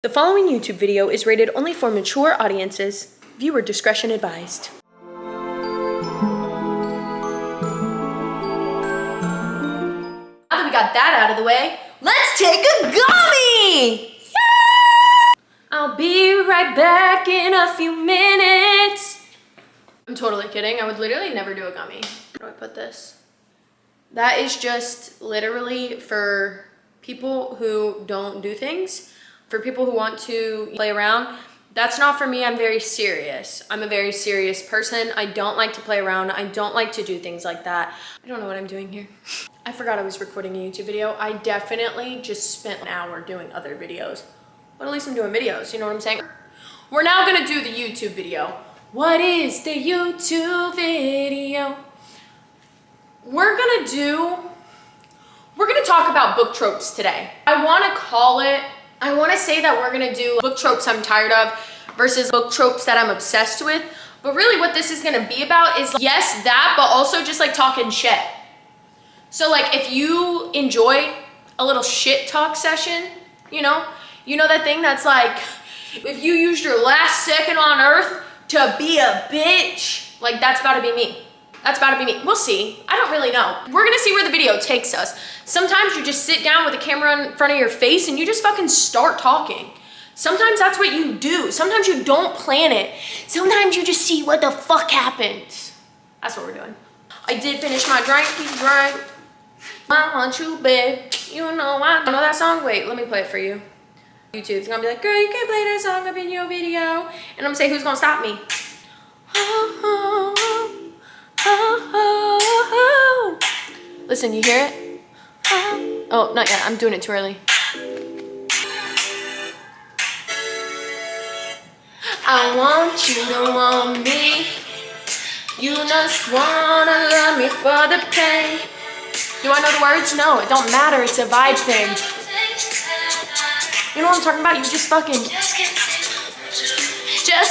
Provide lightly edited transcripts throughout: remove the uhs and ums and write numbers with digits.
The following YouTube video is rated only for mature audiences. Viewer discretion advised. Now that we got that out of the way, let's take a gummy! Yeah! I'll be right back in a few minutes. I'm totally kidding. I would literally never do a gummy. Where do I put this? That is just literally for people who don't do things. For people who want to play around, that's not for me. I'm very serious. I'm a very serious person. I don't like to play around. I don't like to do things like that. I don't know what I'm doing here. I forgot I was recording a YouTube video. I definitely just spent an hour doing other videos. But at least I'm doing videos, you know what I'm saying? We're now gonna do the YouTube video. What is the YouTube video? We're gonna talk about book tropes today. I wanna say that we're gonna do book tropes I'm tired of versus book tropes that I'm obsessed with. But really what this is gonna be about is, yes, that, but also just like talking shit. So like if you enjoy a little shit talk session, you know that thing that's like, if you used your last second on earth to be a bitch, like that's about to be me. That's about to be me. We'll see. I don't really know. We're gonna see where the video takes us. Sometimes you just sit down with a camera in front of your face and you just fucking start talking. Sometimes that's what you do. Sometimes you don't plan it. Sometimes you just see what the fuck happens. That's what we're doing. I did finish my drink. I want you, babe. You know I know that song. Wait, let me play it for you. YouTube's gonna be like, girl, you can't play that song up in your video. And I'm gonna say, who's gonna stop me? Listen, you hear it? Oh, not yet. I'm doing it too early. I want you to want me. You just wanna love me for the pain. Do I know the words? No, it don't matter. It's a vibe thing. You know what I'm talking about? You just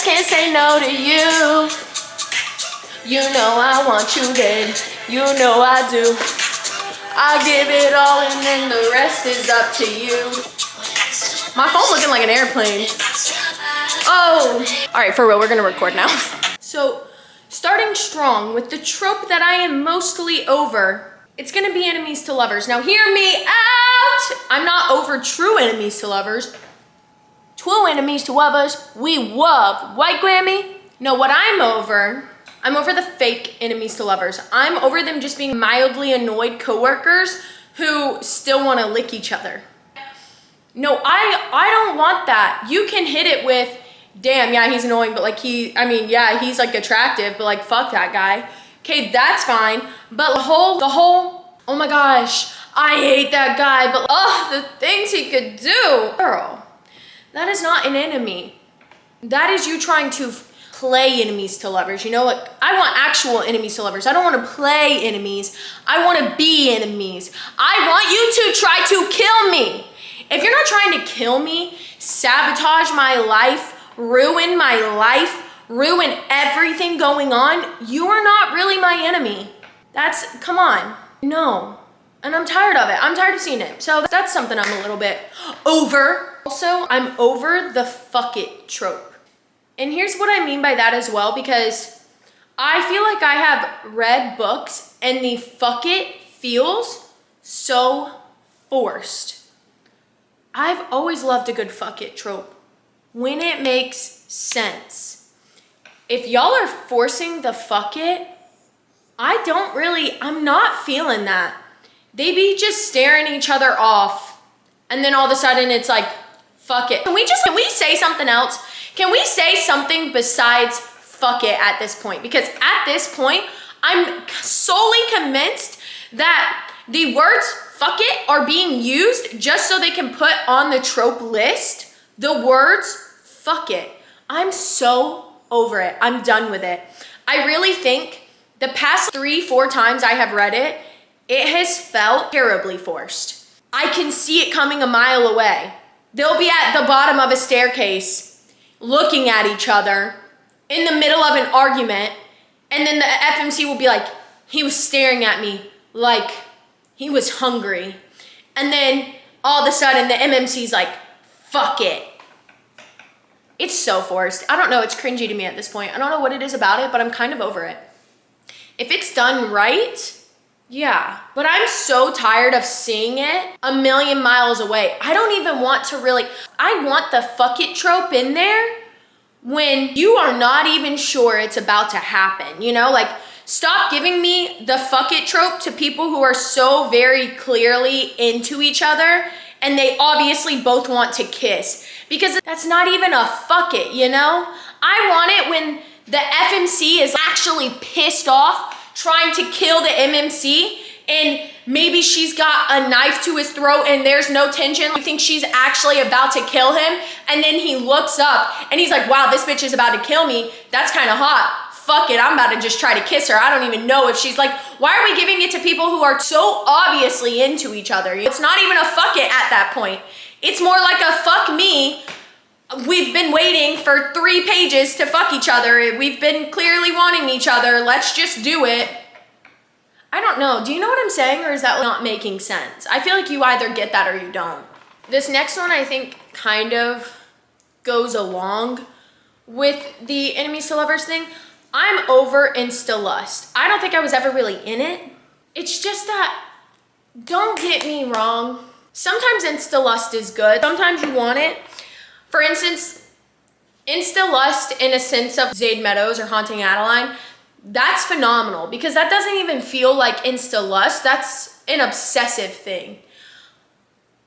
can't say no to you. You know I want you, babe. You know I do. I give it all and then the rest is up to you. My phone's looking like an airplane. Oh. All right, for real, we're gonna record now. So, starting strong with the trope that I am mostly over, it's gonna be enemies to lovers. Now hear me out. I'm not over true enemies to lovers. True enemies to lovers, we love. White Grammy? No, what I'm over the fake enemies to lovers. I'm over them just being mildly annoyed coworkers who still want to lick each other. No, I don't want that. You can hit it with, damn, yeah, he's annoying, but like yeah, he's like attractive, but like fuck that guy. Okay, that's fine. But the whole, oh my gosh, I hate that guy, but the things he could do. Girl, that is not an enemy. That is you trying to play enemies to lovers. You know what? I want actual enemies to lovers. I don't want to play enemies. I want to be enemies. I want you to try to kill me. If you're not trying to kill me, sabotage my life, ruin everything going on, you are not really my enemy. Come on. No. And I'm tired of it. I'm tired of seeing it. So that's something I'm a little bit over. Also, I'm over the fuck it trope. And here's what I mean by that as well, because I feel like I have read books and the fuck it feels so forced. I've always loved a good fuck it trope when it makes sense. If y'all are forcing the fuck it, I'm not feeling that. They be just staring each other off and then all of a sudden it's like, fuck it. Can we say something else? Can we say something besides fuck it at this point? Because at this point, I'm solely convinced that the words fuck it are being used just so they can put on the trope list the words fuck it. I'm so over it. I'm done with it. I really think the past 3-4 times I have read it, it has felt terribly forced. I can see it coming a mile away. They'll be at the bottom of a staircase looking at each other in the middle of an argument, and then the FMC will be like, he was staring at me like he was hungry. And then all of a sudden the MMC's like, fuck it. It's so forced. I don't know, it's cringy to me at this point. I don't know what it is about it, but I'm kind of over it. If it's done right, yeah. But I'm so tired of seeing it a million miles away. I don't even want to really, I want the fuck it trope in there when you are not even sure it's about to happen, you know? Like, stop giving me the fuck it trope to people who are so very clearly into each other and they obviously both want to kiss, because that's not even a fuck it, you know? I want it when the FMC is actually pissed off trying to kill the MMC and maybe she's got a knife to his throat and there's no tension. You think she's actually about to kill him, and then he looks up and he's like, wow, this bitch is about to kill me. That's kind of hot. Fuck it, I'm about to just try to kiss her. I don't even know if she's like, why are we giving it to people who are so obviously into each other? It's not even a fuck it at that point. It's more like a fuck me. We've been waiting for 3 pages to fuck each other. We've been clearly wanting each other. Let's just do it. I don't know. Do you know what I'm saying, or is that not making sense? I feel like you either get that or you don't. This next one I think kind of goes along with the enemies to lovers thing. I'm over insta-lust. I don't think I was ever really in it. It's just that, don't get me wrong, sometimes insta-lust is good. Sometimes you want it. For instance, insta-lust in a sense of Zayd Meadows or Haunting Adeline, that's phenomenal because that doesn't even feel like insta-lust. That's an obsessive thing.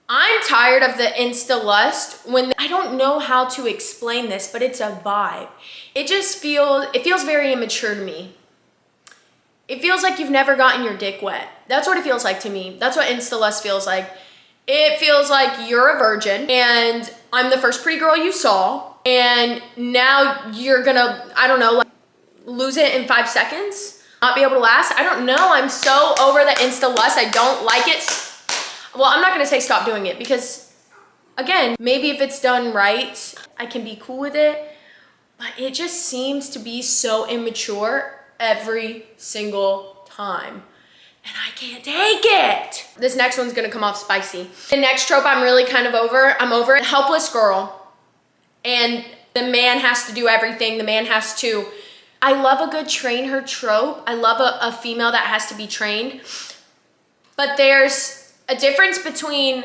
I'm tired of the insta-lust when I don't know how to explain this, but it's a vibe. It feels very immature to me. It feels like you've never gotten your dick wet. That's what it feels like to me. That's what insta-lust feels like. It feels like you're a virgin and I'm the first pretty girl you saw, and now you're gonna, I don't know, like lose it in 5 seconds, not be able to last. I don't know, I'm so over the insta-lust. I don't like it. Well, I'm not gonna say stop doing it because, again, maybe if it's done right, I can be cool with it, but it just seems to be so immature every single time. And I can't take it. This next one's gonna come off spicy. The next trope I'm really kind of over. I'm over a helpless girl. And the man has to do everything. The man has to, I love a good train her trope. I love a female that has to be trained. But there's a difference between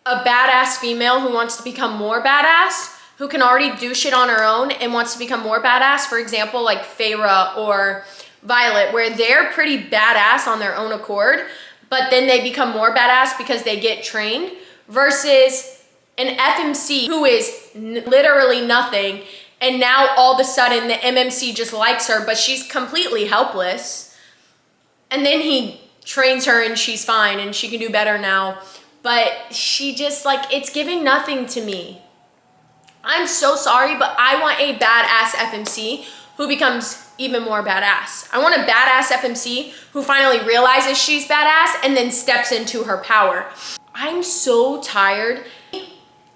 a badass female who wants to become more badass, who can already do shit on her own and wants to become more badass. For example, like Feyre or Violet, where they're pretty badass on their own accord, but then they become more badass because they get trained, versus an FMC who is literally nothing, and now all of a sudden the MMC just likes her, but she's completely helpless, and then he trains her and she's fine and she can do better now, but she just, like, it's giving nothing to me. I'm so sorry, but I want a badass FMC who becomes even more badass. I want a badass FMC who finally realizes she's badass and then steps into her power. I'm so tired.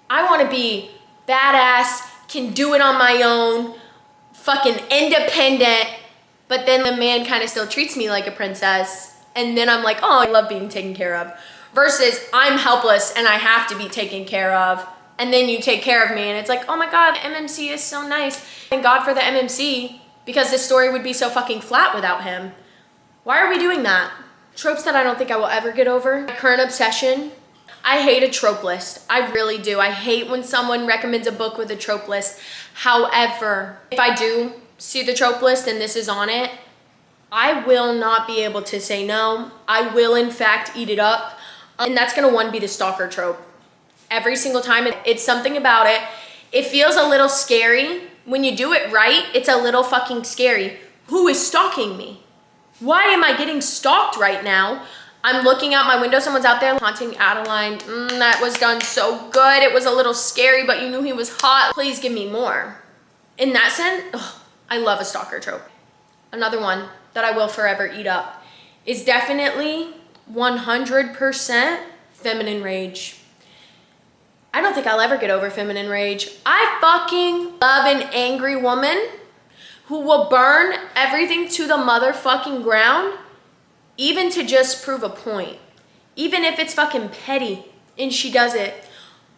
I want to be badass, can do it on my own, fucking independent, but then the man kind of still treats me like a princess, and then I'm like, oh, I love being taken care of. Versus I'm helpless and I have to be taken care of, and then you take care of me and it's like, oh my God, the MMC is so nice. Thank God for the MMC, because this story would be so fucking flat without him. Why are we doing that? Tropes that I don't think I will ever get over. My current obsession, I hate a trope list. I really do. I hate when someone recommends a book with a trope list. However, if I do see the trope list and this is on it, I will not be able to say no. I will in fact eat it up. And that's gonna be the stalker trope. Every single time, it's something about it. It feels a little scary. When you do it right, it's a little fucking scary. Who is stalking me? Why am I getting stalked right now? I'm looking out my window, someone's out there. Haunting Adeline, that was done so good. It was a little scary, but you knew he was hot. Please give me more. In that sense, I love a stalker trope. Another one that I will forever eat up is definitely 100% feminine rage. I don't think I'll ever get over feminine rage. I fucking love an angry woman who will burn everything to the motherfucking ground, even to just prove a point. Even if it's fucking petty and she does it.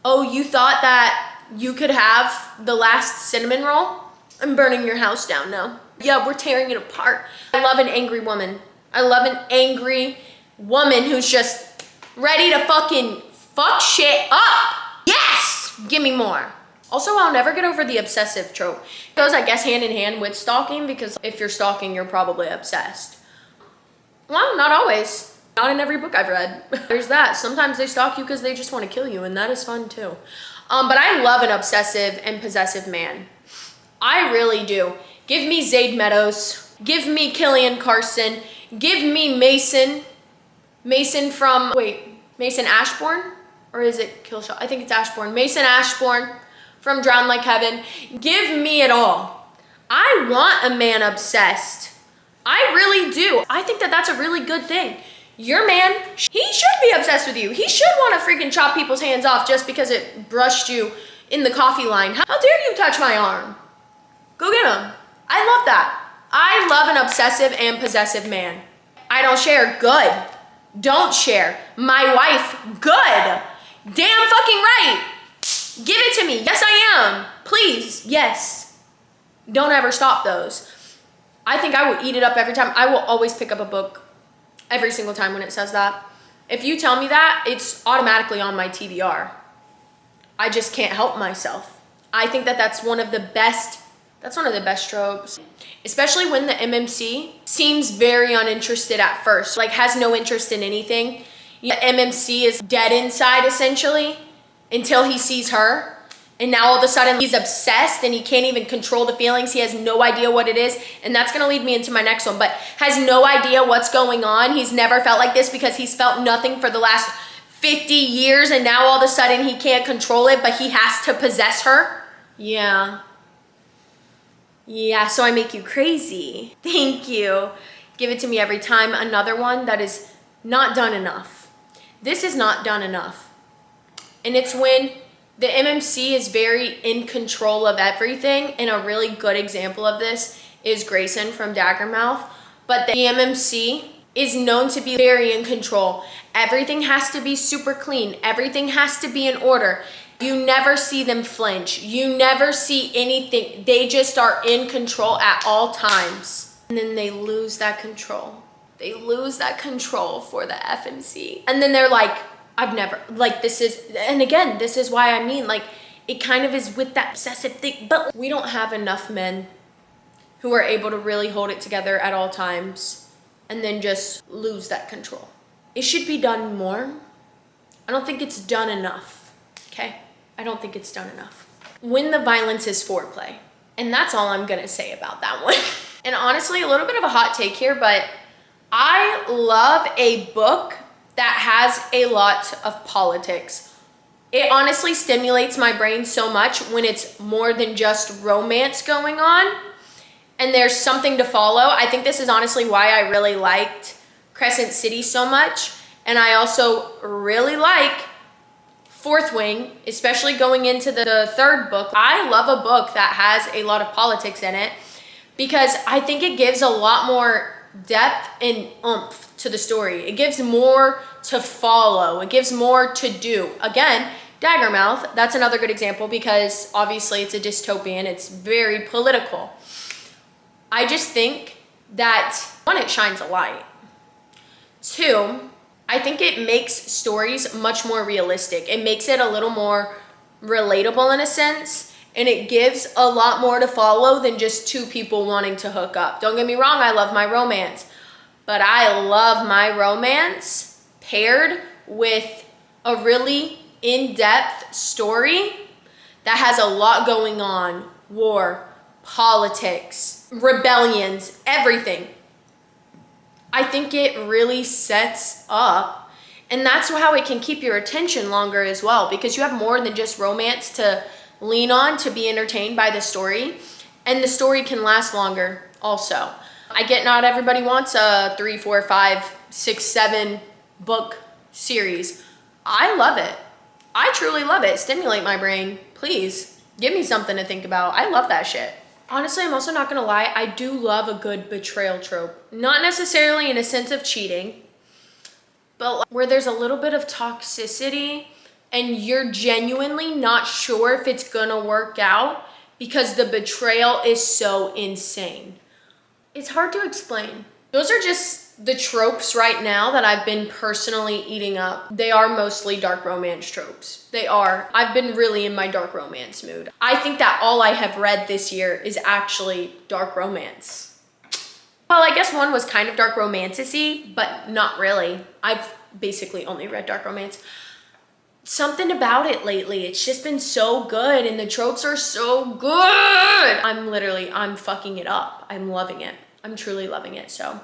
Oh, you thought that you could have the last cinnamon roll and burning your house down. No. Yeah, we're tearing it apart. I love an angry woman. I love an angry woman who's just ready to fucking fuck shit up. Yes! Give me more. Also, I'll never get over the obsessive trope. It goes, I guess, hand in hand with stalking, because if you're stalking, you're probably obsessed. Well, not always. Not in every book I've read. There's that. Sometimes they stalk you because they just want to kill you, and that is fun too. But I love an obsessive and possessive man. I really do. Give me Zade Meadows. Give me Killian Carson. Give me Mason. Mason from, Mason Ashbourne? Or is it Killshot? I think it's Ashbourne. Mason Ashbourne from Drown Like Heaven. Give me it all. I want a man obsessed. I really do. I think that that's a really good thing. Your man, he should be obsessed with you. He should want to freaking chop people's hands off just because it brushed you in the coffee line. How dare you touch my arm? Go get him. I love that. I love an obsessive and possessive man. I don't share. Good. Don't share. My wife. Good. Damn fucking right. Give it to me. Yes, I am. Please. Yes. Don't ever stop those. I think I will eat it up every time. I will always pick up a book every single time when it says that. If you tell me that, it's automatically on my TBR. I just can't help myself. I think that that's one of the best tropes. Especially when the MMC seems very uninterested at first, like has no interest in anything. The MMC is dead inside essentially until he sees her. And now all of a sudden he's obsessed and he can't even control the feelings. He has no idea what it is. And that's gonna lead me into my next one, but has no idea what's going on. He's never felt like this because he's felt nothing for the last 50 years. And now all of a sudden he can't control it, but he has to possess her. Yeah. Yeah, so I make you crazy. Thank you. Give it to me every time. Another one that is not done enough. This is not done enough. And it's when the MMC is very in control of everything, and a really good example of this is Grayson from Daggermouth. But the MMC is known to be very in control. Everything has to be super clean. Everything has to be in order. You never see them flinch. You never see anything. They just are in control at all times. And then they lose that control. They lose that control for the FMC. And then they're like, I've never, like this is, and again, this is why I mean, like, it kind of is with that obsessive thing, but we don't have enough men who are able to really hold it together at all times and then just lose that control. It should be done more. I don't think it's done enough, okay? I don't think it's done enough. When the violence is foreplay. And that's all I'm gonna say about that one. And honestly, a little bit of a hot take here, but I love a book that has a lot of politics. It honestly stimulates my brain so much when it's more than just romance going on and there's something to follow. I think this is honestly why I really liked Crescent City so much. And I also really like Fourth Wing, especially going into the third book. I love a book that has a lot of politics in it because I think it gives a lot more depth and oomph to the story. It gives more to follow. It gives more to do. Again, Daggermouth, that's another good example because obviously it's a dystopian. It's very political. I just think that, one, it shines a light. Two, I think it makes stories much more realistic. It makes it a little more relatable in a sense, and it gives a lot more to follow than just two people wanting to hook up. Don't get me wrong, I love my romance, but I love my romance paired with a really in-depth story that has a lot going on. War, politics, rebellions, everything. I think it really sets up, and that's how it can keep your attention longer as well, because you have more than just romance to lean on to be entertained by the story, and the story can last longer also. I get not everybody wants a 3, 4, 5, 6, 7 book series. I love it. I truly love it. Stimulate my brain. Please give me something to think about. I love that shit. Honestly, I'm also not gonna lie, I do love a good betrayal trope. Not necessarily in a sense of cheating, but where there's a little bit of toxicity and you're genuinely not sure if it's gonna work out because the betrayal is so insane. It's hard to explain. Those are just the tropes right now that I've been personally eating up. They are mostly dark romance tropes. They are. I've been really in my dark romance mood. I think that all I have read this year is actually dark romance. Well, I guess one was kind of dark romantasy, but not really. I've basically only read dark romance. Something about it lately, it's just been so good, and the tropes are so good. I'm fucking it up. I'm loving it. I'm truly loving it. So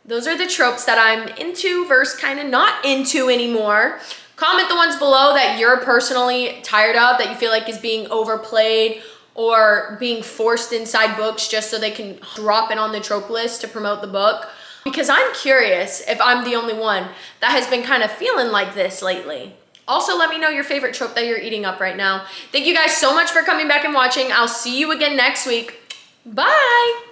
those are the tropes that I'm into versus kind of not into anymore. Comment the ones below that you're personally tired of, that you feel like is being overplayed or being forced inside books just so they can drop it on the trope list to promote the book. Because I'm curious if I'm the only one that has been kind of feeling like this lately. Also, let me know your favorite trope that you're eating up right now. Thank you guys so much for coming back and watching. I'll see you again next week. Bye.